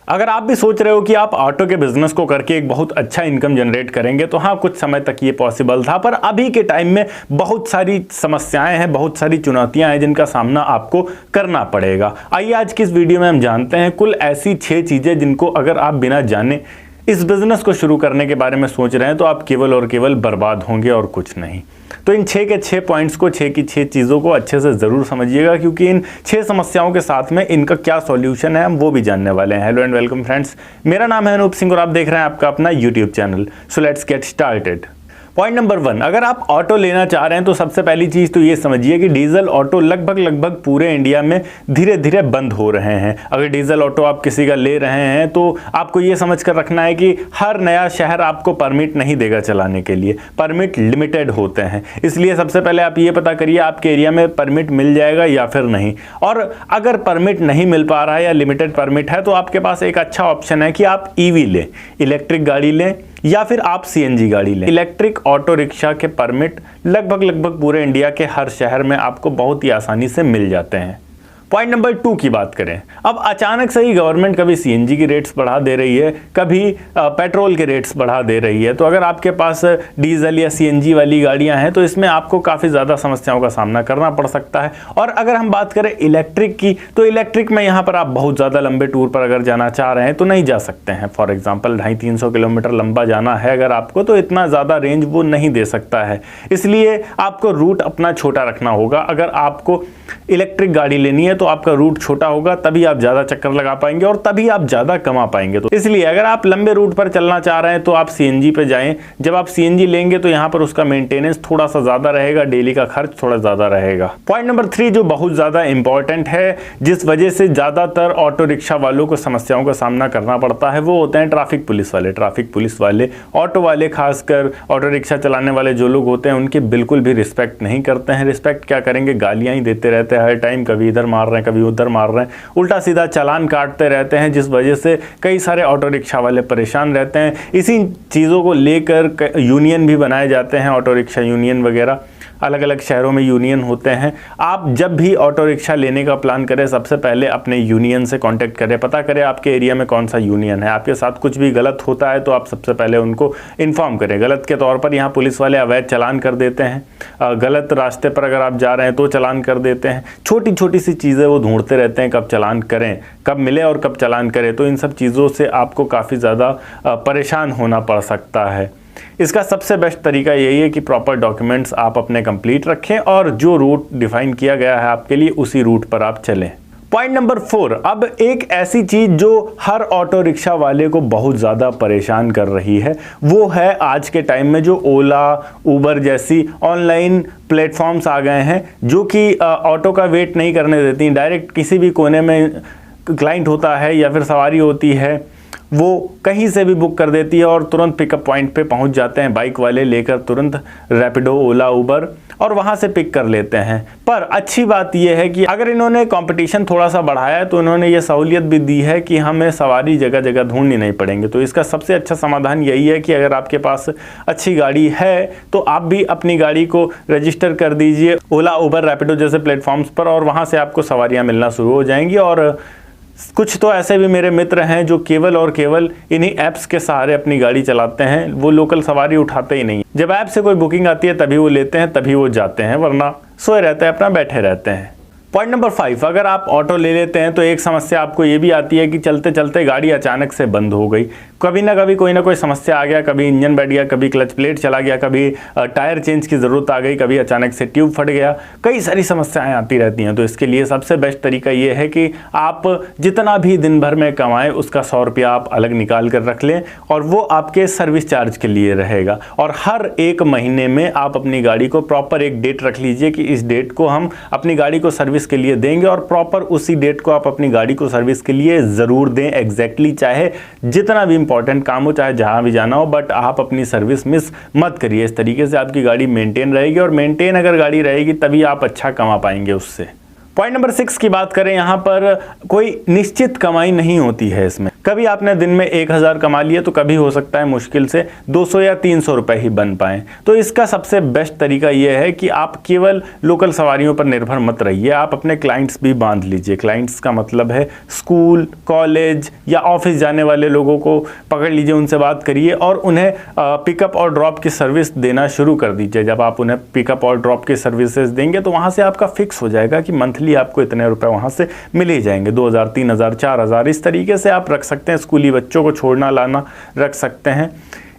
अगर आप भी सोच रहे हो कि आप ऑटो के बिजनेस को करके एक बहुत अच्छा इनकम जनरेट करेंगे तो हाँ, कुछ समय तक ये पॉसिबल था, पर अभी के टाइम में बहुत सारी समस्याएं हैं, बहुत सारी चुनौतियां हैं जिनका सामना आपको करना पड़ेगा। आइए आज की इस वीडियो में हम जानते हैं कुल ऐसी 6 चीजें जिनको अगर आप बिना जाने इस बिजनेस को शुरू करने के बारे में सोच रहे हैं तो आप केवल और केवल बर्बाद होंगे और कुछ नहीं। तो इन 6 के 6 पॉइंट्स को, 6 की 6 चीज़ों को अच्छे से ज़रूर समझिएगा, क्योंकि इन 6 समस्याओं के साथ में इनका क्या सॉल्यूशन है हम वो भी जानने वाले हैं। हेलो एंड वेलकम फ्रेंड्स, मेरा नाम है अनूप सिंह और आप देख रहे हैं आपका अपना YouTube channel. So let's get started. Point number 1, अगर आप ऑटो लेना चाह रहे हैं तो सबसे पहली चीज़ तो ये समझिए कि डीजल ऑटो लगभग पूरे इंडिया में धीरे धीरे बंद हो रहे हैं। अगर डीजल ऑटो आप किसी का ले रहे हैं तो आपको ये समझ कर रखना है कि हर नया शहर आपको परमिट नहीं देगा चलाने के लिए, परमिट लिमिटेड होते हैं। इसलिए सबसे पहले आप ये पता करिए आपके एरिया में परमिट मिल जाएगा या फिर नहीं। और अगर परमिट नहीं मिल पा रहा है या लिमिटेड परमिट है तो आपके पास एक अच्छा ऑप्शन है कि आप ईवी लें, इलेक्ट्रिक गाड़ी लें, या फिर आप सीएनजी गाड़ी लें। इलेक्ट्रिक ऑटो रिक्शा के परमिट लगभग पूरे इंडिया के हर शहर में आपको बहुत ही आसानी से मिल जाते हैं। पॉइंट नंबर 2 की बात करें, अब अचानक से ही गवर्नमेंट कभी सीएनजी की रेट्स बढ़ा दे रही है, कभी पेट्रोल के रेट्स बढ़ा दे रही है। तो अगर आपके पास डीजल या सीएनजी वाली गाड़ियां हैं तो इसमें आपको काफ़ी ज़्यादा समस्याओं का सामना करना पड़ सकता है। और अगर हम बात करें इलेक्ट्रिक की, तो इलेक्ट्रिक में यहाँ पर आप बहुत ज़्यादा लंबे टूर पर अगर जाना चाह रहे हैं तो नहीं जा सकते हैं। फॉर एग्जाम्पल 250-300 किलोमीटर लंबा जाना है अगर आपको, तो इतना ज़्यादा रेंज वो नहीं दे सकता है। इसलिए आपको रूट अपना छोटा रखना होगा। अगर आपको इलेक्ट्रिक गाड़ी लेनी है तो आपका रूट छोटा होगा, तभी आप ज्यादा चक्कर लगा पाएंगे और तभी आप ज्यादा कमा पाएंगे। तो इसलिए अगर आप लंबे रूट पर चलना चाह रहे हैं तो आप सीएनजी पे जाएं। जब आप सीएनजी लेंगे तो यहां पर उसका मेंटेनेंस थोड़ा सा ज्यादा रहेगा, डेली का खर्च थोड़ा ज्यादा रहेगा। पॉइंट नंबर 3 जो बहुत ज्यादा इंपॉर्टेंट है, जिस वजह से ज्यादातर ऑटो रिक्शा वालों को समस्याओं का सामना करना पड़ता है, वो होते हैं ट्रैफिक पुलिस वाले। ट्रैफिक पुलिस वाले ऑटो वाले, खासकर ऑटो रिक्शा चलाने वाले जो लोग होते हैं, उनकी बिल्कुल भी रिस्पेक्ट नहीं करते हैं। रिस्पेक्ट क्या करेंगे, गालियां ही देते रहते हैं हर टाइम, कभी इधर मार रहे हैं कभी उधर मार रहे हैं, उल्टा सीधा चालान काटते रहते हैं, जिस वजह से कई सारे ऑटो रिक्शा वाले परेशान रहते हैं। इसी चीज़ों को लेकर यूनियन भी बनाए जाते हैं, ऑटो रिक्शा यूनियन वगैरह, अलग अलग शहरों में यूनियन होते हैं। आप जब भी ऑटो रिक्शा लेने का प्लान करें सबसे पहले अपने यूनियन से कांटेक्ट करें, पता करें आपके एरिया में कौन सा यूनियन है। आपके साथ कुछ भी गलत होता है तो आप सबसे पहले उनको इन्फॉर्म करें। गलत के तौर पर यहाँ पुलिस वाले अवैध चालान कर देते हैं, गलत रास्ते पर अगर आप जा रहे हैं तो चालान कर देते हैं। छोटी छोटी सी चीज़ें वो ढूंढते रहते हैं, कब चालान करें, कब मिले और कब चालान करें। तो इन सब चीज़ों से आपको काफ़ी ज़्यादा परेशान होना पड़ सकता है। इसका सबसे बेस्ट तरीका यही है कि प्रॉपर डॉक्यूमेंट्स आप अपने कंप्लीट रखें और जो रूट डिफाइन किया गया है आपके लिए उसी रूट पर आप चलें। पॉइंट नंबर 4, अब एक ऐसी चीज जो हर ऑटो रिक्शा वाले को बहुत ज़्यादा परेशान कर रही है, वो है आज के टाइम में जो ओला, उबर जैसी ऑनलाइन प्लेटफॉर्म्स आ गए हैं, जो कि ऑटो का वेट नहीं करने देती। डायरेक्ट किसी भी कोने में क्लाइंट होता है या फिर सवारी होती है, वो कहीं से भी बुक कर देती है और तुरंत पिकअप पॉइंट पे पहुंच जाते हैं बाइक वाले लेकर, तुरंत रैपिडो, ओला, उबर, और वहां से पिक कर लेते हैं। पर अच्छी बात यह है कि अगर इन्होंने कंपटीशन थोड़ा सा बढ़ाया है तो इन्होंने ये सहूलियत भी दी है कि हमें सवारी जगह जगह ढूंढनी नहीं पड़ेंगे। तो इसका सबसे अच्छा समाधान यही है कि अगर आपके पास अच्छी गाड़ी है तो आप भी अपनी गाड़ी को रजिस्टर कर दीजिए ओला, उबर, रैपिडो जैसे प्लेटफॉर्म्स पर, और वहाँ से आपको सवारियाँ मिलना शुरू हो जाएंगी। और कुछ तो ऐसे भी मेरे मित्र हैं जो केवल और केवल इन्हीं ऐप्स के सहारे अपनी गाड़ी चलाते हैं, वो लोकल सवारी उठाते ही नहीं। जब ऐप से कोई बुकिंग आती है तभी वो लेते हैं, तभी वो जाते हैं, वरना सोए रहते हैं, अपना बैठे रहते हैं। पॉइंट नंबर 5, अगर आप ऑटो ले लेते हैं तो एक समस्या आपको ये भी आती है कि चलते चलते गाड़ी अचानक से बंद हो गई। कभी ना कभी कोई ना कोई समस्या आ गया, कभी इंजन बैठ गया, कभी क्लच प्लेट चला गया, कभी टायर चेंज की ज़रूरत आ गई, कभी अचानक से ट्यूब फट गया, कई सारी समस्याएं आती रहती हैं। तो इसके लिए सबसे बेस्ट तरीका ये है कि आप जितना भी दिन भर में कमाएं उसका 100 रुपया आप अलग निकाल कर रख लें और वो आपके सर्विस चार्ज के लिए रहेगा। और हर एक महीने में आप अपनी गाड़ी को प्रॉपर एक डेट रख लीजिए कि इस डेट को हम अपनी गाड़ी को सर्विस के लिए देंगे, और प्रॉपर उसी डेट को आप अपनी गाड़ी को सर्विस के लिए ज़रूर दें एग्जैक्टली, चाहे जितना भी इंपॉर्टेंट काम हो, चाहे जहां भी जाना हो, बट आप अपनी सर्विस मिस मत करिए। इस तरीके से आपकी गाड़ी मेंटेन रहेगी, और मेंटेन अगर गाड़ी रहेगी तभी आप अच्छा कमा पाएंगे उससे। पॉइंट नंबर 6 की बात करें, यहाँ पर कोई निश्चित कमाई नहीं होती है इसमें। कभी आपने दिन में 1000 कमा लिया तो कभी हो सकता है मुश्किल से 200 या 300 रुपए ही बन पाएं। तो इसका सबसे बेस्ट तरीका यह है कि आप केवल लोकल सवारियों पर निर्भर मत रहिए, आप अपने क्लाइंट्स भी बांध लीजिए। क्लाइंट्स का मतलब है स्कूल, कॉलेज या ऑफिस जाने वाले लोगों को पकड़ लीजिए, उनसे बात करिए और उन्हें पिकअप और ड्रॉप की सर्विस देना शुरू कर दीजिए। जब आप उन्हें पिकअप और ड्रॉप की सर्विसेज देंगे तो वहाँ से आपका फिक्स हो जाएगा कि मंथली आपको इतने रुपए वहाँ से मिल ही जाएंगे, 2000, 3000, 4000, इस तरीके से आप रख सकते हैं। स्कूली बच्चों को छोड़ना लाना रख सकते हैं।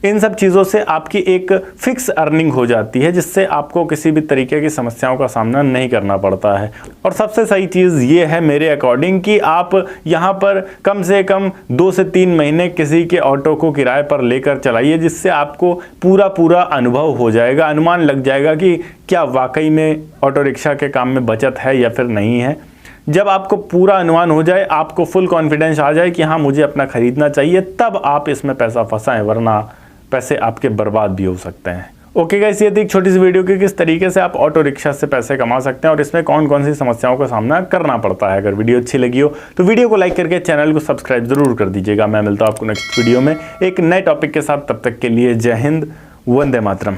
इन सब चीज़ों से आपकी एक फिक्स अर्निंग हो जाती है, जिससे आपको किसी भी तरीके की समस्याओं का सामना नहीं करना पड़ता है। और सबसे सही चीज़ ये है मेरे अकॉर्डिंग कि आप यहाँ पर कम से कम 2 से 3 महीने किसी के ऑटो को किराए पर लेकर चलाइए, जिससे आपको पूरा अनुभव हो जाएगा, अनुमान लग जाएगा कि क्या वाकई में ऑटो रिक्शा के काम में बचत है या फिर नहीं है। जब आपको पूरा अनुमान हो जाए, आपको फुल कॉन्फिडेंस आ जाए कि हाँ मुझे अपना खरीदना चाहिए, तब आप इसमें पैसा फंसाएं, वरना पैसे आपके बर्बाद भी हो सकते हैं। ओके गाइस, ये थी एक छोटी सी वीडियो कि किस तरीके से आप ऑटो रिक्शा से पैसे कमा सकते हैं और इसमें कौन कौन सी समस्याओं का सामना करना पड़ता है। अगर वीडियो अच्छी लगी हो तो वीडियो को लाइक करके चैनल को सब्सक्राइब जरूर कर दीजिएगा। मैं मिलता हूँ आपको नेक्स्ट वीडियो में एक नए टॉपिक के साथ। तब तक के लिए जय हिंद, वंदे मातरम।